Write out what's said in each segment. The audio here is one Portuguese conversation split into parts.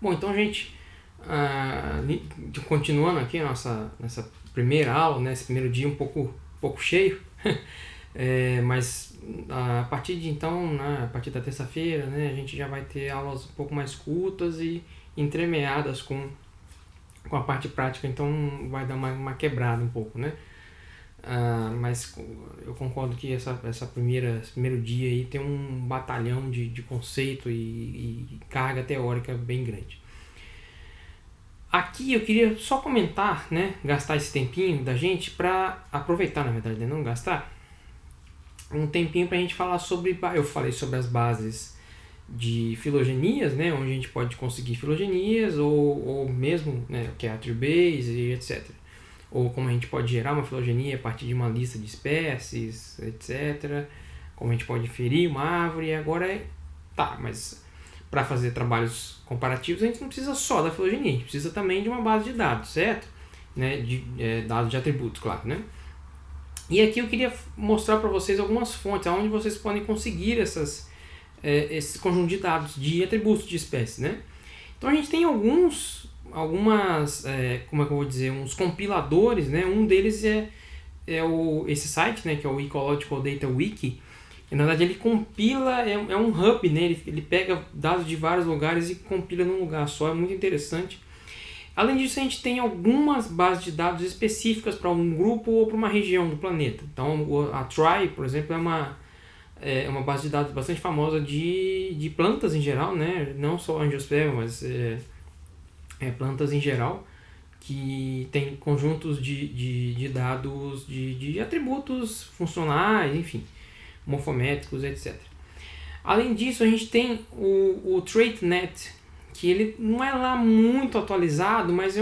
Bom, então, gente, continuando aqui nessa primeira aula, né, esse primeiro dia um pouco cheio, mas a partir de então, né, a partir da terça-feira, né, a gente já vai ter aulas um pouco mais curtas e entremeadas com a parte prática, então vai dar uma quebrada um pouco, né? Mas eu concordo que esse primeiro dia aí tem um batalhão de conceito e carga teórica bem grande. Aqui eu queria só comentar, né, gastar esse tempinho da gente para aproveitar, na verdade, né, não gastar, um tempinho para a gente falar sobre, eu falei sobre as bases de filogenias, né, onde a gente pode conseguir filogenias ou mesmo, né, que é a Treebase e etc. Ou como a gente pode gerar uma filogenia a partir de uma lista de espécies, etc. Como a gente pode inferir uma árvore. Agora mas para fazer trabalhos comparativos a gente não precisa só da filogenia, a gente precisa também de uma base de dados, certo? Né? Dados de atributos, claro, né? E aqui eu queria mostrar para vocês algumas fontes onde vocês podem conseguir esse conjunto de dados de atributos de espécies, né? Então a gente tem algumas, como é que eu vou dizer, uns compiladores, né? Um deles é esse site, né? Que é o Ecological Data Wiki. E, na verdade ele compila, é um hub, né? Ele pega dados de vários lugares e compila num lugar só, é muito interessante. Além disso, a gente tem algumas bases de dados específicas para um grupo ou para uma região do planeta. Então a TRI, por exemplo, é uma base de dados bastante famosa de plantas em geral, né? Não só angiosperma, mas plantas em geral, que tem conjuntos de dados de atributos funcionais, enfim, morfométricos, etc. Além disso, a gente tem o TraitNet, que ele não é lá muito atualizado, mas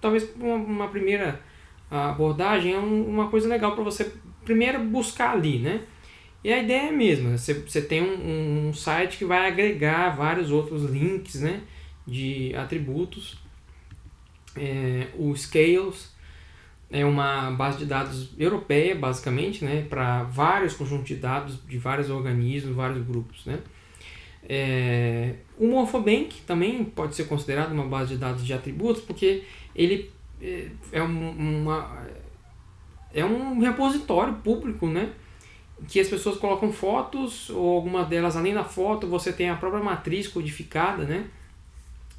talvez uma primeira abordagem é uma coisa legal para você primeiro buscar ali, né? E a ideia é a mesma, você tem um site que vai agregar vários outros links, né, de atributos. O Scales é uma base de dados europeia, basicamente, né, para vários conjuntos de dados de vários organismos, vários grupos, né. O Morphobank também pode ser considerado uma base de dados de atributos, porque ele é um repositório público, né, que as pessoas colocam fotos, ou algumas delas, além da foto, você tem a própria matriz codificada, né?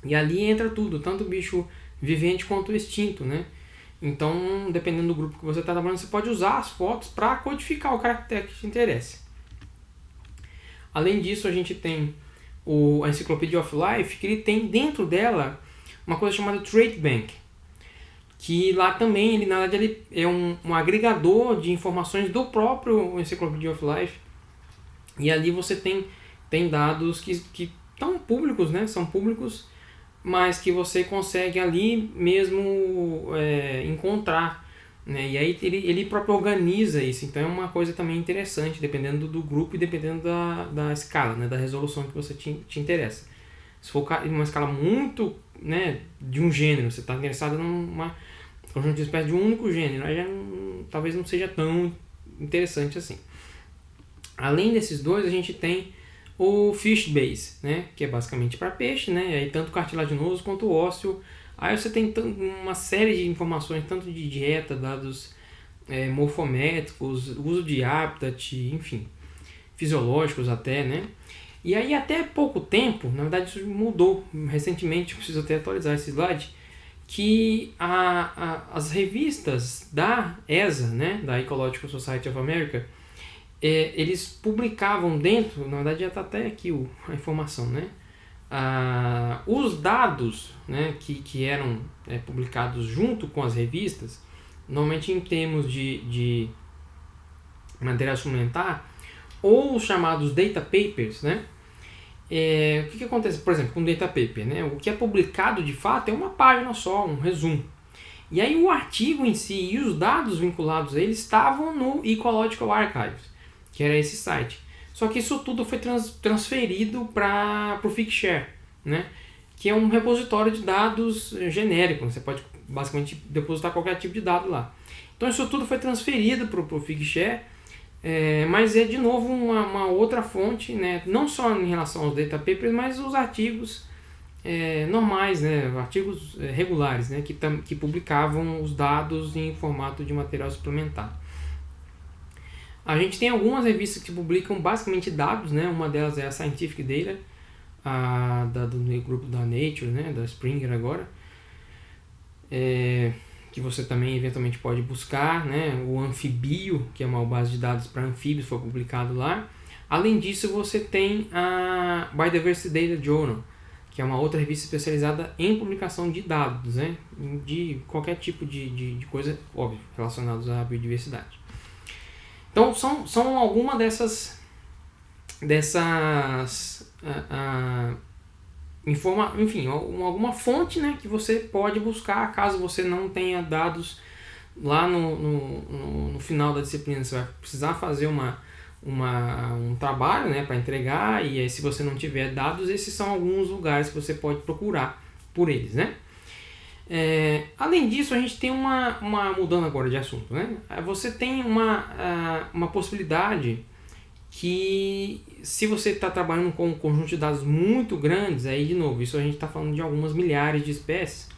E ali entra tudo, tanto o bicho vivente quanto o extinto, né? Então, dependendo do grupo que você está trabalhando, você pode usar as fotos para codificar o caractere que te interessa. Além disso, a gente tem a Encyclopedia of Life, que ele tem dentro dela uma coisa chamada Trait Bank, que lá também, na verdade, ele é um agregador de informações do próprio Encyclopedia of Life. E ali você tem dados que estão públicos, né? São públicos, mas que você consegue ali mesmo encontrar, né? E aí ele próprio organiza isso. Então é uma coisa também interessante, dependendo do grupo e dependendo da escala, né? Da resolução que você te interessa. Se for em uma escala muito, né, de um gênero, você está interessado numa conjunto de espécies de um único gênero, aí talvez não seja tão interessante assim. Além desses dois, a gente tem o Fishbase, né, que é basicamente para peixe, né, aí tanto cartilaginoso quanto ósseo. Aí você tem uma série de informações, tanto de dieta, dados morfométricos, uso de habitat, enfim, fisiológicos até, né. E aí até pouco tempo, na verdade isso mudou recentemente, preciso até atualizar esse slide, que as revistas da ESA, né, da Ecological Society of America, eles publicavam dentro, na verdade já está até aqui a informação, né, os dados, né, que eram publicados junto com as revistas, normalmente em termos de material suplementar, ou os chamados data papers, né? O que acontece, por exemplo, com o data paper, né? O que é publicado de fato é uma página só, um resumo. E aí o artigo em si e os dados vinculados a ele estavam no Ecological Archives, que era esse site. Só que isso tudo foi transferido para o Figshare, né? Que é um repositório de dados genérico. Você pode basicamente depositar qualquer tipo de dado lá. Então isso tudo foi transferido para o Figshare. Mas é de novo uma outra fonte, né? Não só em relação aos data papers, mas os artigos normais, né, artigos regulares, né, que publicavam os dados em formato de material suplementar. A gente tem algumas revistas que publicam basicamente dados, né, uma delas é a Scientific Data, do grupo da Nature, né, da Springer agora, que você também eventualmente pode buscar, né, o Anfibio, que é uma base de dados para anfíbios, foi publicado lá. Além disso, você tem a Biodiversity Data Journal, que é uma outra revista especializada em publicação de dados, né, de qualquer tipo de coisa, óbvio, relacionados à biodiversidade. Então, são algumas dessas enfim, alguma fonte, né, que você pode buscar caso você não tenha dados lá no final da disciplina. Você vai precisar fazer um trabalho, né, para entregar, e aí se você não tiver dados, esses são alguns lugares que você pode procurar por eles, né? Além disso, a gente tem mudando agora de assunto, né? Você tem uma possibilidade que, se você está trabalhando com um conjunto de dados muito grandes, aí de novo, isso a gente está falando de algumas milhares de espécies,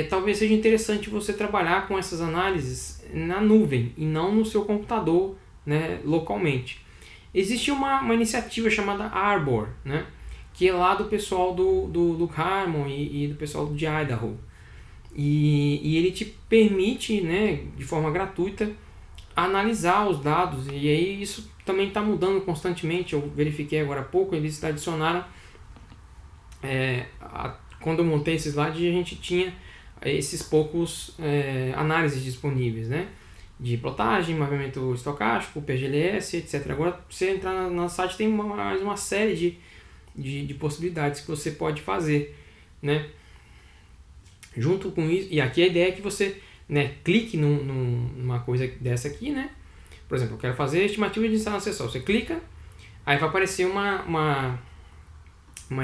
talvez seja interessante você trabalhar com essas análises na nuvem e não no seu computador, né, localmente. Existe uma iniciativa chamada Arbor, né, que é lá do pessoal do Harmon e do pessoal de Idaho. E ele te permite, né, de forma gratuita, analisar os dados, e aí isso também está mudando constantemente. Eu verifiquei agora há pouco, eles adicionaram, quando eu montei esse slide, a gente tinha esses poucos análises disponíveis, né, de plotagem, mapeamento estocástico, PGLS, etc. Agora, você entrar no site, tem mais uma série de possibilidades que você pode fazer, né? Junto com isso, e aqui a ideia é que você, né, clique numa coisa dessa aqui, né? Por exemplo, eu quero fazer estimativa de distância acessória. Você clica, aí vai aparecer uma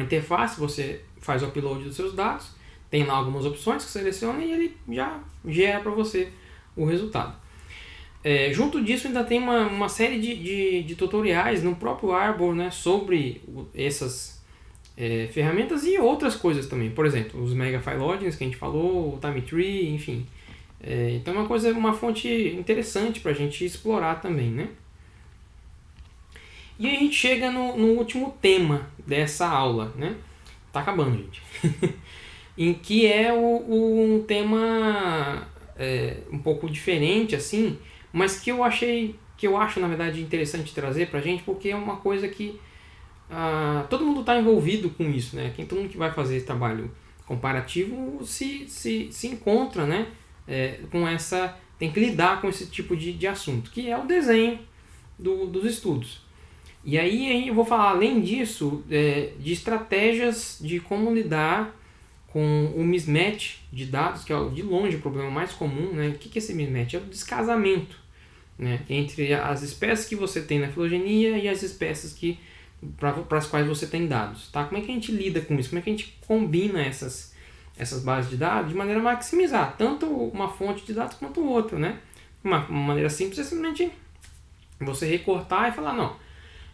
interface, você faz o upload dos seus dados, tem lá algumas opções que você seleciona e ele já gera para você o resultado. Junto disso, ainda tem uma série de tutoriais no próprio Arbor, né, sobre essas ferramentas e outras coisas também. Por exemplo, os Mega File Logins que a gente falou, o Time Tree, enfim. Então é uma fonte interessante para a gente explorar também, né? E aí a gente chega no último tema dessa aula, né? Tá acabando, gente. Em que é um tema um pouco diferente, assim, mas que eu acho, na verdade, interessante trazer pra gente, porque é uma coisa que todo mundo está envolvido com isso, né? Todo mundo que vai fazer esse trabalho comparativo se encontra, né? Tem que lidar com esse tipo de assunto, que é o desenho dos estudos. E aí eu vou falar, além disso, de estratégias de como lidar com o mismatch de dados, que é de longe o problema mais comum, né? O que é esse mismatch? É o descasamento, né, entre as espécies que você tem na filogenia e as espécies para as quais você tem dados, tá? Como é que a gente lida com isso? Como é que a gente combina essas bases de dados de maneira a maximizar tanto uma fonte de dados quanto outra, né? Uma maneira simples é simplesmente você recortar e falar, não,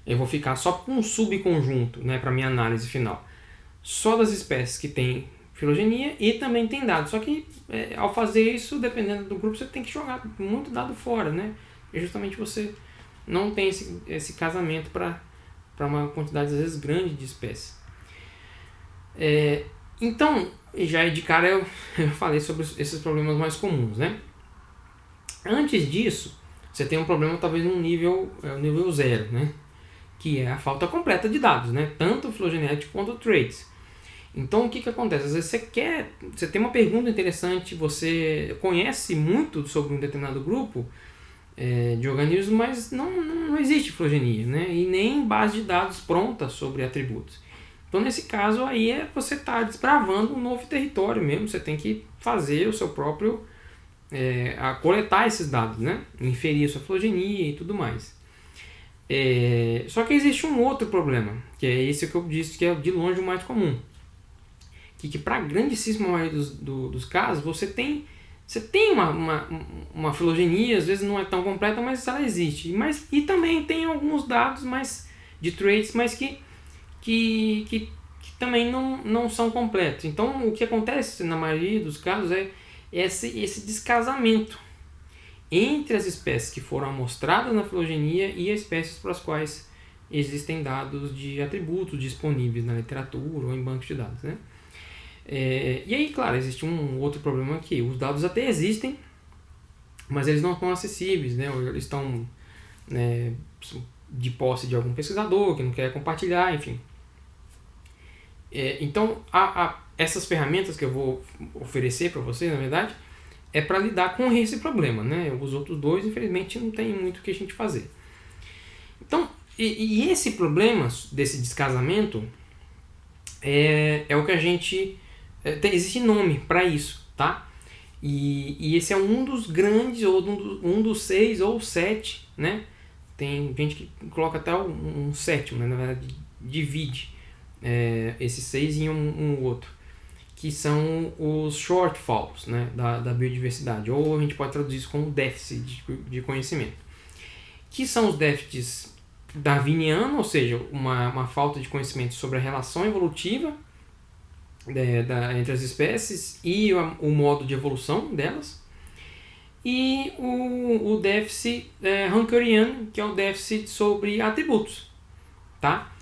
eu vou ficar só com um subconjunto, né, para minha análise final, só das espécies que tem filogenia e também tem dados. Só que ao fazer isso, dependendo do grupo, você tem que jogar muito dado fora, né? E justamente você não tem esse casamento para uma quantidade às vezes grande de espécies. Então, já de cara eu falei sobre esses problemas mais comuns, né? Antes disso, você tem um problema talvez no nível 0, né? Que é a falta completa de dados, né? Tanto filogenético quanto traits. Então, o que acontece? Às vezes você tem uma pergunta interessante, você conhece muito sobre um determinado grupo de organismos, mas não existe filogenia, né? E nem base de dados pronta sobre atributos. Então, nesse caso, aí você está desbravando um novo território mesmo, você tem que fazer o seu próprio, coletar esses dados, né? Inferir a sua filogenia e tudo mais. Só que existe um outro problema, que é esse que eu disse que é de longe o mais comum. Que para a grandíssima maioria dos casos, você tem uma filogenia, às vezes não é tão completa, mas ela existe. E também tem alguns dados mais de traits, mas que também não são completos. Então, o que acontece na maioria dos casos é esse descasamento entre as espécies que foram amostradas na filogenia e as espécies para as quais existem dados de atributos disponíveis na literatura ou em bancos de dados, né? E aí, claro, existe um outro problema aqui. Os dados até existem, mas eles não estão acessíveis, né? Ou eles estão, né, de posse de algum pesquisador que não quer compartilhar, enfim. Então, essas ferramentas que eu vou oferecer para vocês, na verdade, é para lidar com esse problema, né? Os outros dois, infelizmente, não tem muito o que a gente fazer. Então, e esse problema desse descasamento é o que a gente... existe nome para isso, tá? E esse é um dos grandes, ou um dos 6 ou 7, né? Tem gente que coloca até um sétimo, né? Na verdade, divide esses 6 em um outro, que são os shortfalls, né? da biodiversidade, ou a gente pode traduzir isso como déficit de conhecimento, que são os déficits darwinianos, ou seja, uma falta de conhecimento sobre a relação evolutiva entre as espécies e o modo de evolução delas, e o déficit Rankeriano, que é o déficit sobre atributos, tá?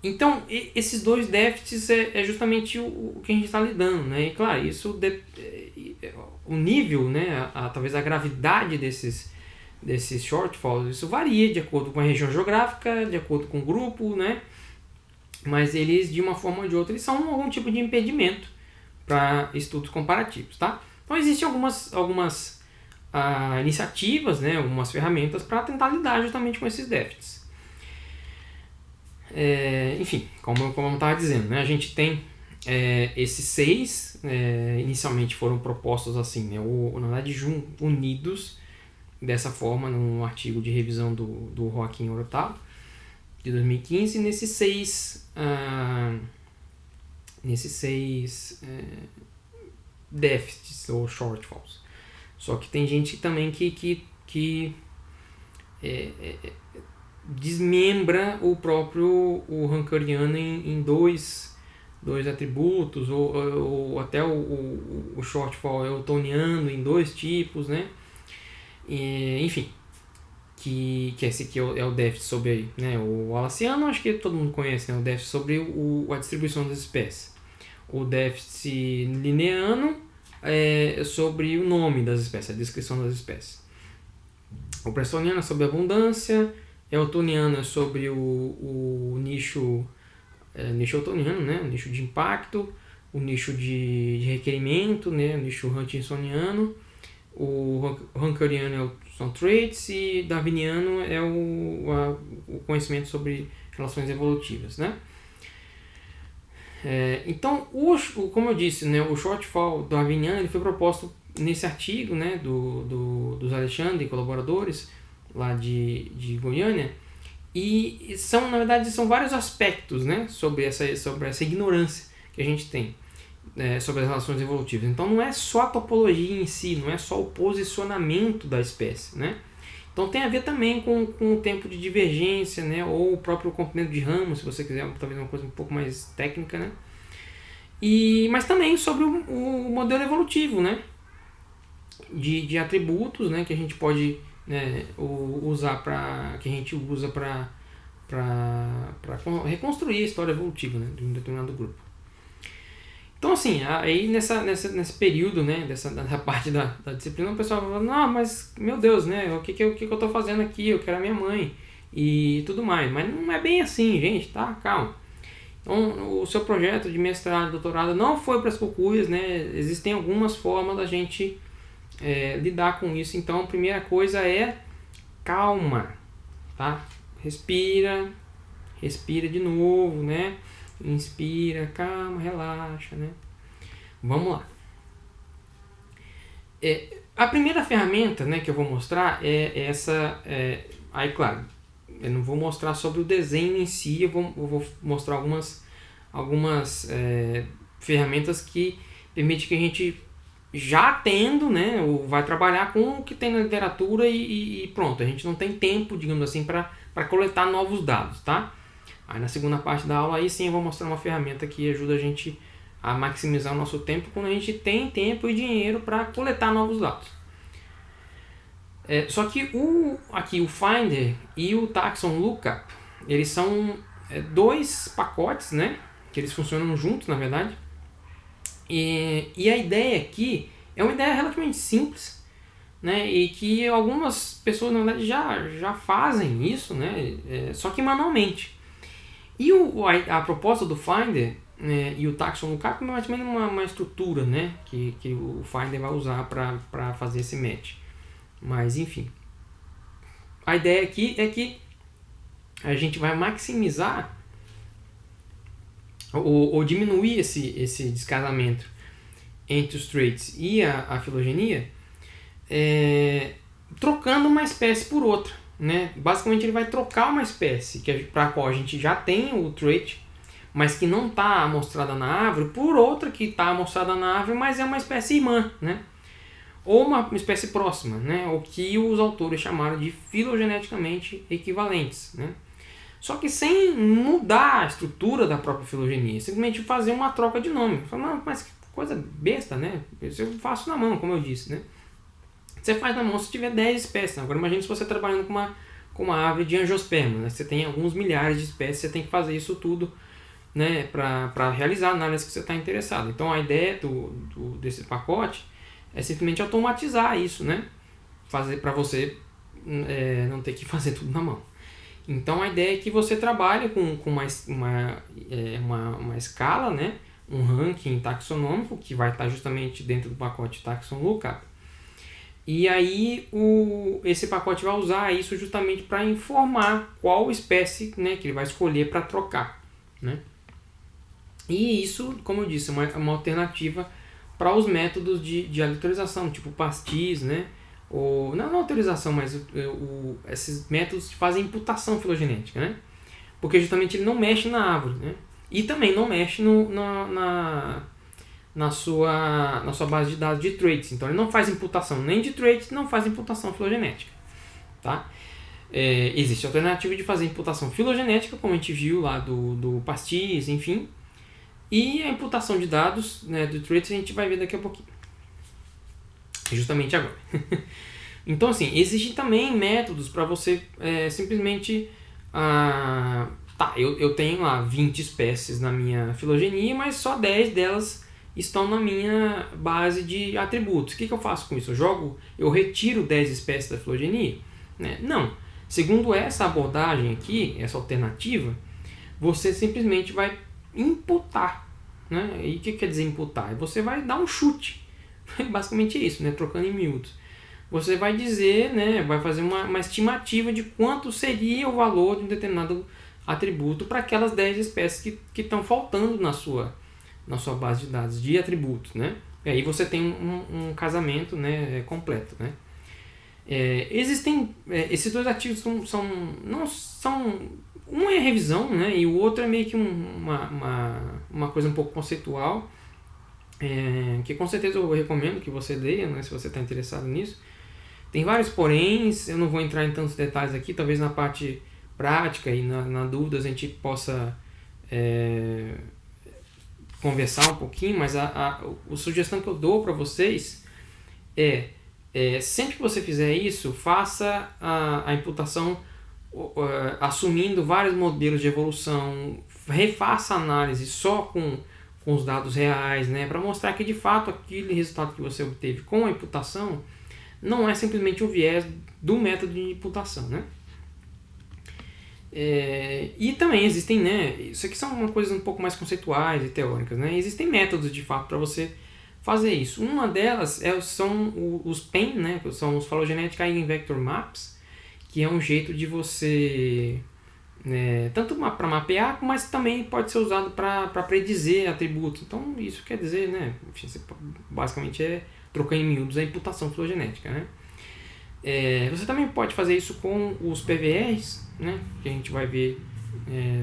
Então, esses dois déficits é justamente o que a gente está lidando, né? E claro, isso o nível, né, talvez a gravidade desses shortfalls, isso varia de acordo com a região geográfica, de acordo com o grupo, né? Mas eles, de uma forma ou de outra, eles são algum tipo de impedimento para estudos comparativos, tá? Então existem algumas iniciativas, né, algumas ferramentas para tentar lidar justamente com esses déficits. Enfim, como eu estava dizendo, né, a gente tem esses 6, inicialmente foram propostos assim, né, na verdade unidos dessa forma num artigo de revisão do Joaquim Orotalo, de 2015, nesses 6 déficits ou shortfalls. Só que tem gente também que desmembra o próprio Rankeriano em dois atributos, ou até o shortfall eltoniano em 2 tipos, né? Enfim, que esse aqui é o déficit sobre, né, o Wallaceano, acho que todo mundo conhece, né, o déficit sobre a distribuição das espécies. O déficit linneano é sobre o nome das espécies, a descrição das espécies. O prestoniano é sobre a abundância, eltoniano é sobre o nicho eltoniano, né, o nicho de impacto, o nicho de requerimento, né, o nicho Hutchinsoniano. O Rankeriano são traits, e darwiniano é o conhecimento sobre relações evolutivas, né? Então, como eu disse, né, o shortfall darwiniano ele foi proposto nesse artigo, né, dos Alexandre e colaboradores lá de Goiânia, e na verdade são vários aspectos, né, sobre essa ignorância que a gente tem sobre as relações evolutivas. Então não é só a topologia em si, não é só o posicionamento da espécie, né? Então tem a ver também com o tempo de divergência, né? Ou o próprio comprimento de ramo, se você quiser, talvez uma coisa um pouco mais técnica, né? Mas também sobre o modelo evolutivo, né? De atributos, né? Que a gente pode, né, usar que a gente usa para reconstruir a história evolutiva, né, de um determinado grupo. Então, assim, aí nesse período, né, dessa parte da disciplina, o pessoal fala, não, mas, meu Deus, né, o que eu tô fazendo aqui? Eu quero a minha mãe e tudo mais. Mas não é bem assim, gente, tá? Calma. Então, o seu projeto de mestrado, doutorado não foi para as cucuias, né? Existem algumas formas da gente lidar com isso. Então, a primeira coisa é calma, tá? Respira de novo, né? Inspira, calma, relaxa, né? Vamos lá. A primeira ferramenta, né, que eu vou mostrar é essa. Aí, claro, eu não vou mostrar sobre o desenho em si, eu vou mostrar algumas ferramentas que permitem que a gente, já tendo, né, vai trabalhar com o que tem na literatura e pronto. A gente não tem tempo, digamos assim, para coletar novos dados, tá? Aí na segunda parte da aula, aí sim eu vou mostrar uma ferramenta que ajuda a gente a maximizar o nosso tempo quando a gente tem tempo e dinheiro para coletar novos dados. Só que aqui o Finder e o Taxon Lookup, eles são dois pacotes, né, que eles funcionam juntos, na verdade. E a ideia aqui é uma ideia relativamente simples, né, e que algumas pessoas, na verdade, já fazem isso, né, só que manualmente. E a proposta do Finder, né, e o Taxon Lookup é mais ou menos uma estrutura, né, que o Finder vai usar para fazer esse match. Mas enfim, a ideia aqui é que a gente vai maximizar ou diminuir esse descasamento entre os traits e a filogenia, trocando uma espécie por outra, né? Basicamente ele vai trocar uma espécie para a qual a gente já tem o trait, mas que não está amostrada na árvore, por outra que está amostrada na árvore, mas é uma espécie irmã, né? Ou uma espécie próxima, né? O que os autores chamaram de filogeneticamente equivalentes, né? Só que sem mudar a estrutura da própria filogenia, simplesmente fazer uma troca de nome. Fala, mas que coisa besta, né? Isso eu faço na mão, como eu disse, né? Você faz na mão se tiver 10 espécies. Agora imagine se você está trabalhando com uma árvore de angiosperma, né? Você tem alguns milhares de espécies, você tem que fazer isso tudo, né? Para realizar a análise que você está interessado. Então a ideia desse pacote é simplesmente automatizar isso, né? Fazer para você não ter que fazer tudo na mão. Então a ideia é que você trabalhe com uma escala, né? Um ranking taxonômico que vai estar justamente dentro do pacote Taxon Lookup. E aí esse pacote vai usar isso justamente para informar qual espécie, né, que ele vai escolher para trocar, né? E isso, como eu disse, é uma alternativa para os métodos de aleatorização, tipo pastis, né? Ou, não autorização, mas esses métodos que fazem imputação filogenética, né? Porque justamente ele não mexe na árvore, né? E também não mexe na sua base de dados de traits. Então ele não faz imputação nem de traits, não faz imputação filogenética, tá? Existe a alternativa de fazer imputação filogenética, como a gente viu lá do pastis, enfim. E a imputação de dados, né, do traits a gente vai ver daqui a pouquinho. Justamente agora. Então, assim, existem também métodos para você simplesmente... eu tenho lá 20 espécies na minha filogenia, mas só 10 delas estão na minha base de atributos. O que eu faço com isso? Eu retiro 10 espécies da filogenia? Né? Não. Segundo essa abordagem aqui, essa alternativa, você simplesmente vai imputar. Né? E o que quer dizer imputar? Você vai dar um chute. Basicamente é isso, né? Trocando em miúdos. Você vai dizer, né? Vai fazer uma estimativa de quanto seria o valor de um determinado atributo para aquelas 10 espécies que estão faltando na sua base de dados de atributos, né? E aí você tem um casamento, né, completo, né? Existem esses dois artigos não são um é revisão, né, e o outro é meio que uma coisa um pouco conceitual, que com certeza eu recomendo que você leia, né, se você está interessado nisso. Tem vários poréns, eu não vou entrar em tantos detalhes aqui, talvez na parte prática e na dúvida a gente possa conversar um pouquinho, mas a sugestão que eu dou para vocês sempre que você fizer isso, faça a imputação assumindo vários modelos de evolução, refaça a análise só com os dados reais, né, para mostrar que de fato aquele resultado que você obteve com a imputação não é simplesmente o viés do método de imputação, né? E também existem, né, isso aqui são coisas um pouco mais conceituais e teóricas, né? Existem métodos de fato para você fazer isso. Uma delas são os PEM, né, que são os Phylogenetic Eigenvector Maps, que é um jeito de você tanto para mapear, mas também pode ser usado para predizer atributos. Então isso quer dizer, né, basicamente trocando em miúdos a imputação filogenética, né? Você também pode fazer isso com os PVRs, né, que a gente vai ver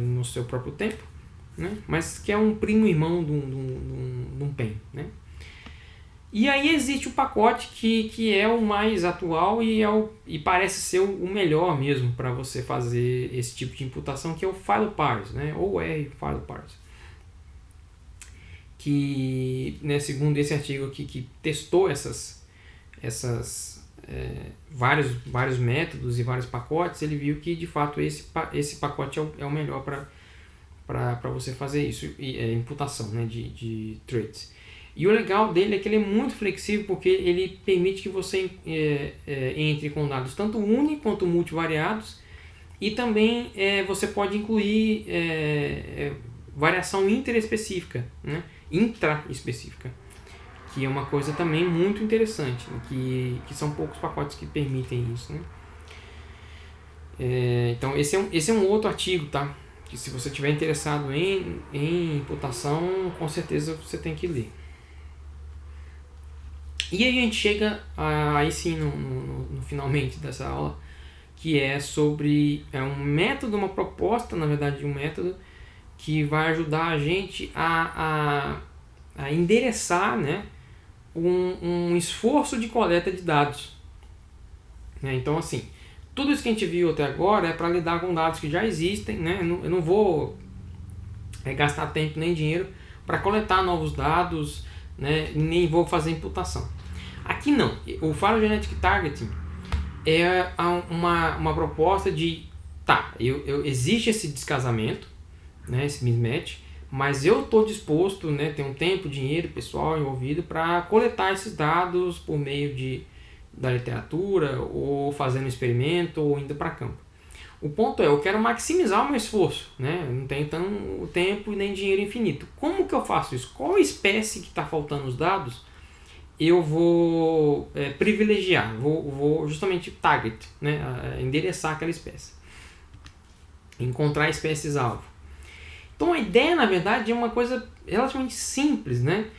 no seu próprio tempo, né, mas que é um primo irmão de um PEM, né? E aí existe o pacote que é o mais atual e parece ser o melhor mesmo para você fazer esse tipo de imputação, que é o Fileparse, né? Ou R Fileparse. Que, né, segundo esse artigo aqui que testou vários métodos e vários pacotes, ele viu que de fato esse pacote é o melhor para você fazer isso, imputação, né, de traits. E o legal dele é que ele é muito flexível, porque ele permite que você entre com dados tanto uni quanto multivariados, e também você pode incluir variação interespecífica, né, intraespecífica, que é uma coisa também muito interessante, né, que são poucos pacotes que permitem isso, né. Então esse é um outro artigo, tá? Que se você estiver interessado em imputação, com certeza você tem que ler. E aí a gente chega aí sim no finalmente dessa aula, que é sobre um método, uma proposta, na verdade, de um método que vai ajudar a gente a endereçar, né, um esforço de coleta de dados. Então, assim, tudo isso que a gente viu até agora é para lidar com dados que já existem, né? Eu não vou gastar tempo nem dinheiro para coletar novos dados, né? Nem vou fazer imputação. Aqui não, o Phylogenetic Targeting é uma proposta de, existe esse descasamento, né, esse mismatch, mas eu estou disposto, né, ter um tempo, dinheiro, pessoal envolvido para coletar esses dados por meio da literatura, ou fazendo experimento, ou indo para campo. O ponto é, eu quero maximizar o meu esforço, né? Eu não tenho tanto tempo e nem dinheiro infinito. Como que eu faço isso? Qual espécie que está faltando os dados eu vou privilegiar? Vou justamente target, né? Endereçar aquela espécie. Encontrar espécies-alvo. Então a ideia, na verdade, é uma coisa relativamente simples, né?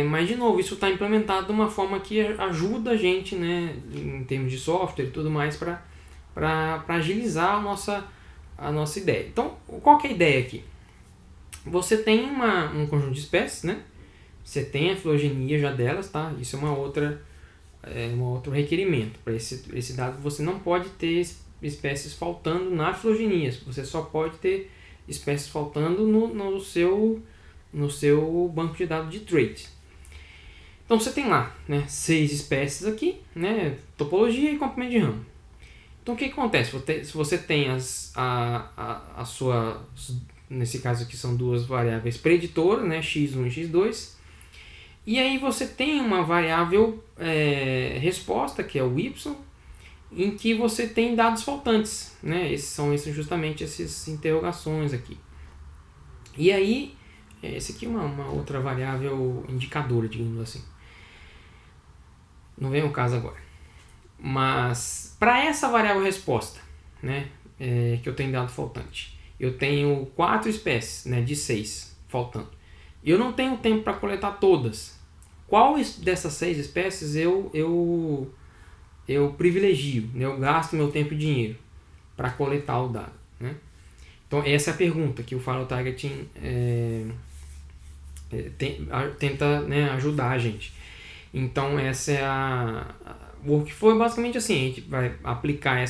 Mas, de novo, isso está implementado de uma forma que ajuda a gente, né, em termos de software e tudo mais, para agilizar a nossa ideia. Então, qual que é a ideia aqui? Você tem um conjunto de espécies, né? Você tem a filogenia já delas, tá? Isso é um outro requerimento. Para esse dado, você não pode ter espécies faltando na filogenia. Você só pode ter espécies faltando no seu banco de dados de trait. Então você tem lá, né, 6 espécies aqui, né, topologia e comprimento de ramo. Então o que acontece? Se você tem a sua, nesse caso aqui são duas variáveis preditoras, né, x1 e x2, e aí você tem uma variável resposta, que é o y, em que você tem dados faltantes, né, são justamente essas interrogações aqui. E aí esse aqui é uma outra variável indicadora, digamos assim. Não vem ao caso agora. Mas para essa variável resposta, né, que eu tenho dado faltante, eu tenho 4 espécies, né, de 6 faltando. Eu não tenho tempo para coletar todas. Qual dessas 6 espécies eu privilegio, né, eu gasto meu tempo e dinheiro para coletar o dado, né? Então essa é a pergunta que o Phylotargeting tenta, né, ajudar a gente. Então essa é o workflow é basicamente assim, a gente vai aplicar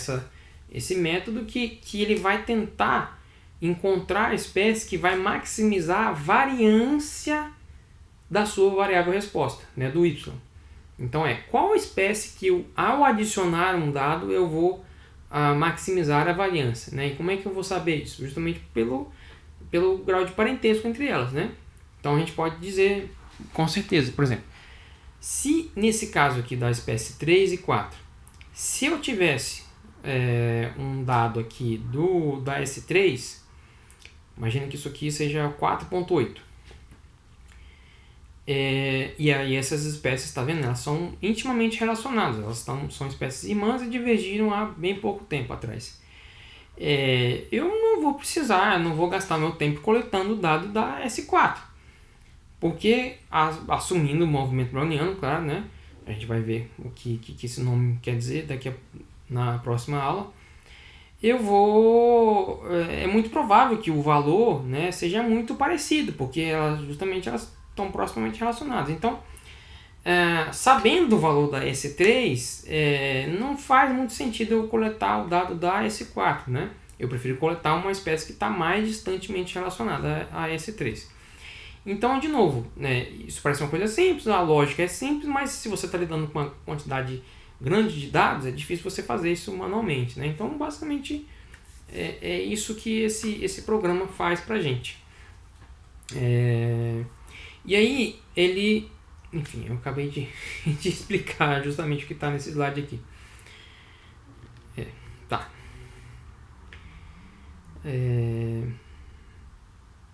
esse método que ele vai tentar encontrar a espécie que vai maximizar a variância da sua variável resposta, né, do y. Então qual espécie que ao adicionar um dado eu vou maximizar a variância, né? E como é que eu vou saber isso? Justamente pelo grau de parentesco entre elas, né? Então a gente pode dizer com certeza, por exemplo, se nesse caso aqui da espécie 3 e 4, se eu tivesse um dado aqui da S3, imagina que isso aqui seja 4.8. E aí essas espécies, tá vendo? Elas são intimamente relacionadas, elas são espécies irmãs e divergiram há bem pouco tempo atrás. Eu não vou precisar, não vou gastar meu tempo coletando o dado da S4. Porque, assumindo o movimento browniano, claro, né? A gente vai ver o que esse nome quer dizer na próxima aula. É muito provável que o valor, né, seja muito parecido, porque justamente elas estão proximamente relacionadas. Então, Sabendo do valor da S3, não faz muito sentido eu coletar o dado da S4, né? Eu prefiro coletar uma espécie que está mais distantemente relacionada à S3. Então, de novo, né, isso parece uma coisa simples, a lógica é simples, mas se você está lidando com uma quantidade grande de dados, é difícil você fazer isso manualmente, né? Então, basicamente, é isso que esse programa faz para a gente. E aí, enfim, eu acabei de explicar justamente o que está nesse slide aqui. Tá.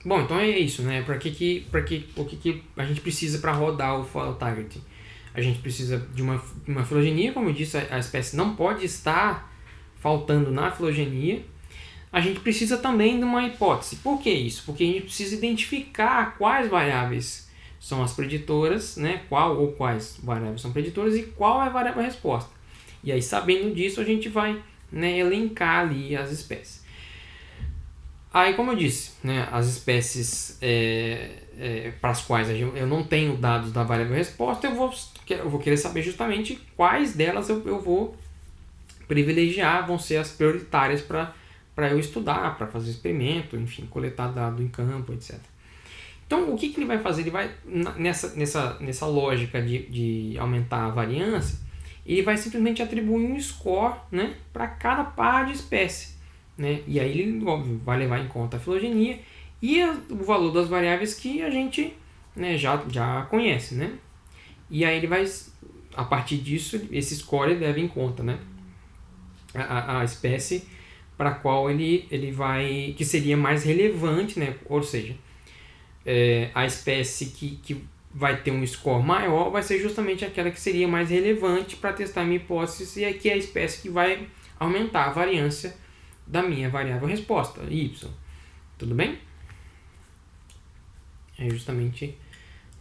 Bom, então é isso, né? O que a gente precisa para rodar o file targeting? A gente precisa de uma filogenia, como eu disse, a espécie não pode estar faltando na filogenia. A gente precisa também de uma hipótese. Por que isso? Porque a gente precisa identificar quais variáveis são as preditoras, né? Qual ou quais variáveis são preditoras e qual é a variável resposta. E aí, sabendo disso, a gente vai, né, elencar ali as espécies. Aí, como eu disse, né, as espécies para as quais eu não tenho dados da variável resposta, eu vou querer saber justamente quais delas eu vou privilegiar, vão ser as prioritárias para eu estudar, para fazer experimento, enfim, coletar dado em campo, etc. Então, o que ele vai fazer? Ele vai, nessa lógica de aumentar a variância, ele vai simplesmente atribuir um score, né, para cada par de espécie. Né? E aí ele, óbvio, vai levar em conta a filogenia e o valor das variáveis que a gente, né, já conhece. Né? E aí ele vai, a partir disso, esse score leva em conta, né, a espécie para a qual ele vai, que seria mais relevante, né? Ou seja, a espécie que vai ter um score maior vai ser justamente aquela que seria mais relevante para testar a minha hipótese, e aqui é a espécie que vai aumentar a variância da minha variável resposta, y. Tudo bem? É justamente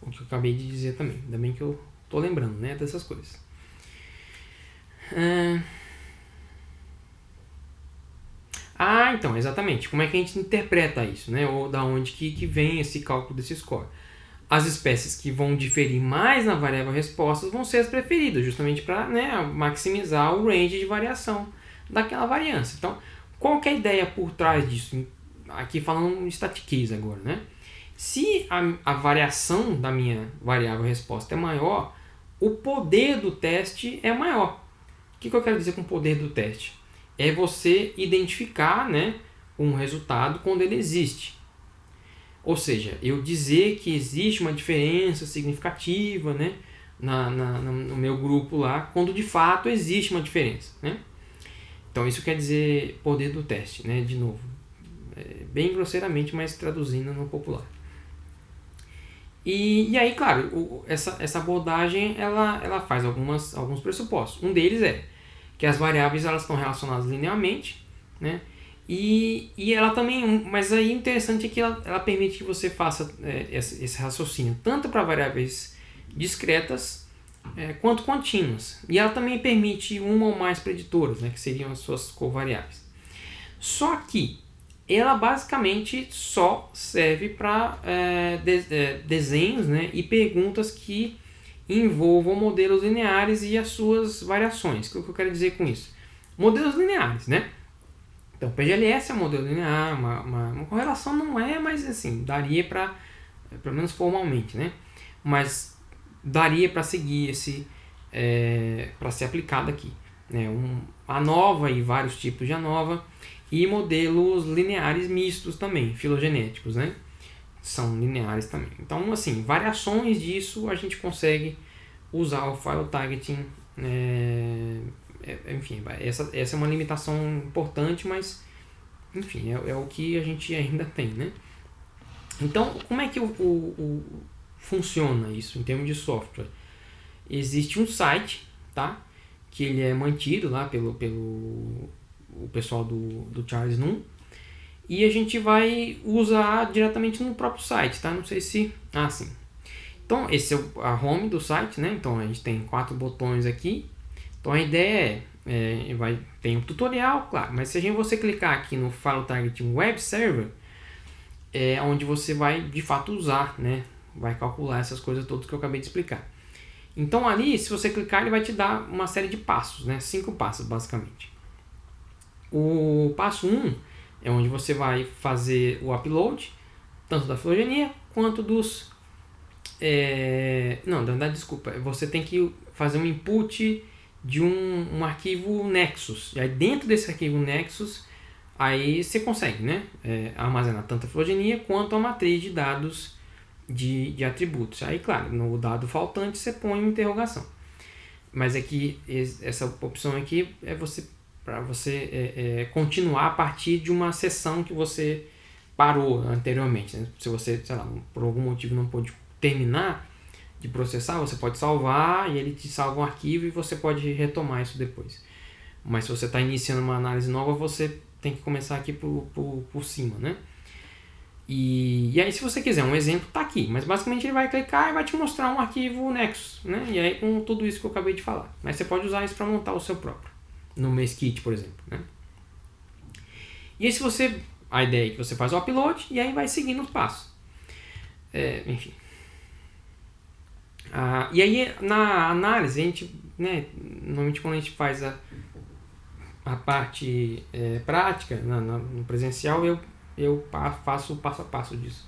o que eu acabei de dizer também. Ainda bem que eu estou lembrando, né, dessas coisas. Então, exatamente. Como é que a gente interpreta isso, né? Ou da onde que vem esse cálculo desse score? As espécies que vão diferir mais na variável resposta vão ser as preferidas, justamente para, né, maximizar o range de variação daquela variância. Então, qual que é a ideia por trás disso? Aqui falando em static case agora, né? Se a variação da minha variável resposta é maior, o poder do teste é maior. O que eu quero dizer com o poder do teste? É você identificar, né, um resultado quando ele existe. Ou seja, eu dizer que existe uma diferença significativa, né, no meu grupo lá, quando de fato existe uma diferença. Né? Então isso quer dizer poder do teste, né, de novo. Bem grosseiramente, mas traduzindo no popular. E aí, claro, essa abordagem ela faz alguns pressupostos. Um deles é que as variáveis elas estão relacionadas linearmente, né? E ela também, mas aí o interessante é que ela permite que você faça esse raciocínio tanto para variáveis discretas quanto contínuas. E ela também permite uma ou mais preditoras, né, que seriam as suas covariáveis. Só que ela basicamente só serve para desenhos, né, e perguntas que envolvam modelos lineares e as suas variações. O que eu quero dizer com isso? Modelos lineares, né? Então, PGLS é um modelo linear, uma correlação não é, mas assim, daria para, pelo menos formalmente, né? Mas daria para seguir para ser aplicado aqui. Né? ANOVA e vários tipos de ANOVA e modelos lineares mistos também, filogenéticos, né? São lineares também. Então, assim, variações disso a gente consegue usar o file targeting. Enfim, essa é uma limitação importante, mas enfim, é o que a gente ainda tem, né? Então, como é que funciona isso em termos de software? Existe um site, tá? Que ele é mantido lá pelo o pessoal do Charles Nunn, e a gente vai usar diretamente no próprio site, tá? Não sei se... sim. Então, esse é a home do site, né? Então, a gente tem 4 botões aqui. Então, a ideia tem um tutorial, claro, mas se você clicar aqui no File Targeting Web Server, é onde você vai, de fato, usar, né? Vai calcular essas coisas todas que eu acabei de explicar. Então ali, se você clicar, ele vai te dar uma série de passos, né? 5 passos basicamente. O passo 1 é onde você vai fazer o upload, tanto da filogenia quanto dos... Não, na verdade, desculpa. Você tem que fazer um input de um arquivo Nexus. E aí dentro desse arquivo Nexus, aí você consegue, né? Armazenar tanto a filogenia quanto a matriz de dados de atributos. Aí, claro, no dado faltante você põe uma interrogação. Mas é que essa opção aqui é para você continuar a partir de uma sessão que você parou anteriormente, né? Se você, sei lá, por algum motivo não pôde terminar de processar, você pode salvar e ele te salva um arquivo e você pode retomar isso depois. Mas se você está iniciando uma análise nova, você tem que começar aqui por cima, né? E aí, se você quiser um exemplo, tá aqui. Mas basicamente ele vai clicar e vai te mostrar um arquivo Nexus, né? E aí com tudo isso que eu acabei de falar. Mas você pode usar isso para montar o seu próprio, no Meskit, por exemplo, né? E aí, a ideia é que você faz o upload e aí vai seguindo os passos. Enfim. E aí, na análise, a gente, né, normalmente quando a gente faz a parte prática, no presencial, eu faço o passo a passo disso.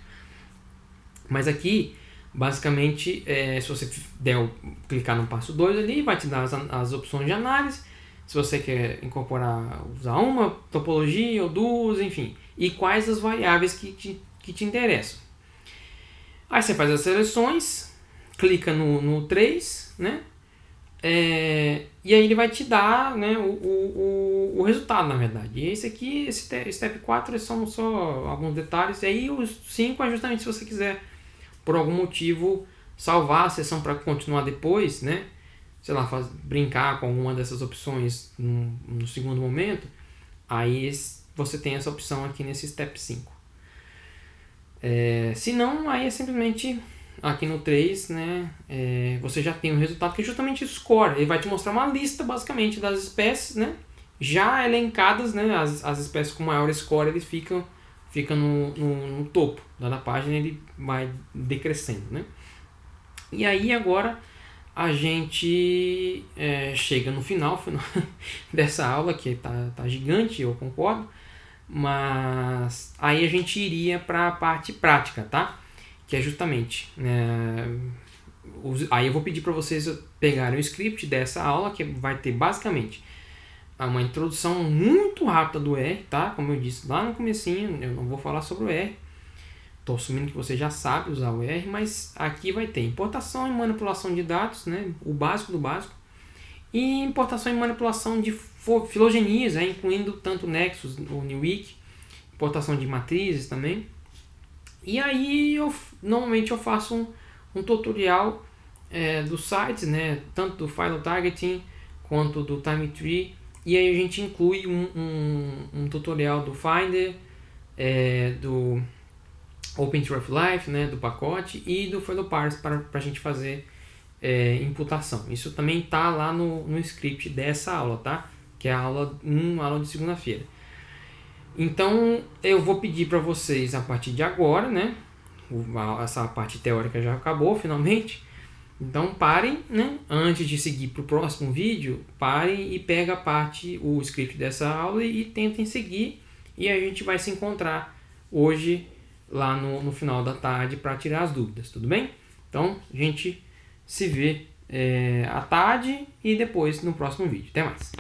Mas aqui, basicamente, se você clicar no passo 2 ali, vai te dar as opções de análise. Se você quer usar uma topologia ou duas, enfim. E quais as variáveis que te interessam. Aí você faz as seleções, clica no 3, né? E aí ele vai te dar, né, o resultado, na verdade. E esse step 4 são só alguns detalhes. E aí os 5 é justamente se você quiser, por algum motivo, salvar a sessão para continuar depois, né? Sei lá, brincar com alguma dessas opções no segundo momento. Aí você tem essa opção aqui nesse step 5. Se não, aí é simplesmente... Aqui no 3, né, você já tem o resultado que é justamente o score. Ele vai te mostrar uma lista, basicamente, das espécies, né, já elencadas, né, as espécies com maior score, eles ficam no topo da página, ele vai decrescendo, né. E aí agora a gente chega no final dessa aula, que tá gigante, eu concordo, mas aí a gente iria para a parte prática, tá? Que é justamente, aí eu vou pedir para vocês pegarem o script dessa aula, que vai ter basicamente uma introdução muito rápida do R, tá? Como eu disse lá no comecinho, eu não vou falar sobre o R, estou assumindo que você já sabe usar o R, mas aqui vai ter importação e manipulação de dados, né? O básico do básico, e importação e manipulação de filogenias, incluindo tanto Nexus ou Newick, importação de matrizes também. E aí normalmente eu faço um tutorial dos sites, né, tanto do Phyllo Targeting quanto do Time Tree, e aí a gente inclui um tutorial do Finder, do OpenTrueLife, né, do pacote, e do PhyloParse para a gente fazer imputação. Isso também está lá no script dessa aula, tá? Que é a aula de segunda-feira. Então eu vou pedir para vocês a partir de agora, né? Essa parte teórica já acabou finalmente. Então parem, né? Antes de seguir para o próximo vídeo, parem e pega o script dessa aula e tentem seguir. E a gente vai se encontrar hoje lá no final da tarde para tirar as dúvidas, tudo bem? Então a gente se vê à tarde e depois no próximo vídeo. Até mais!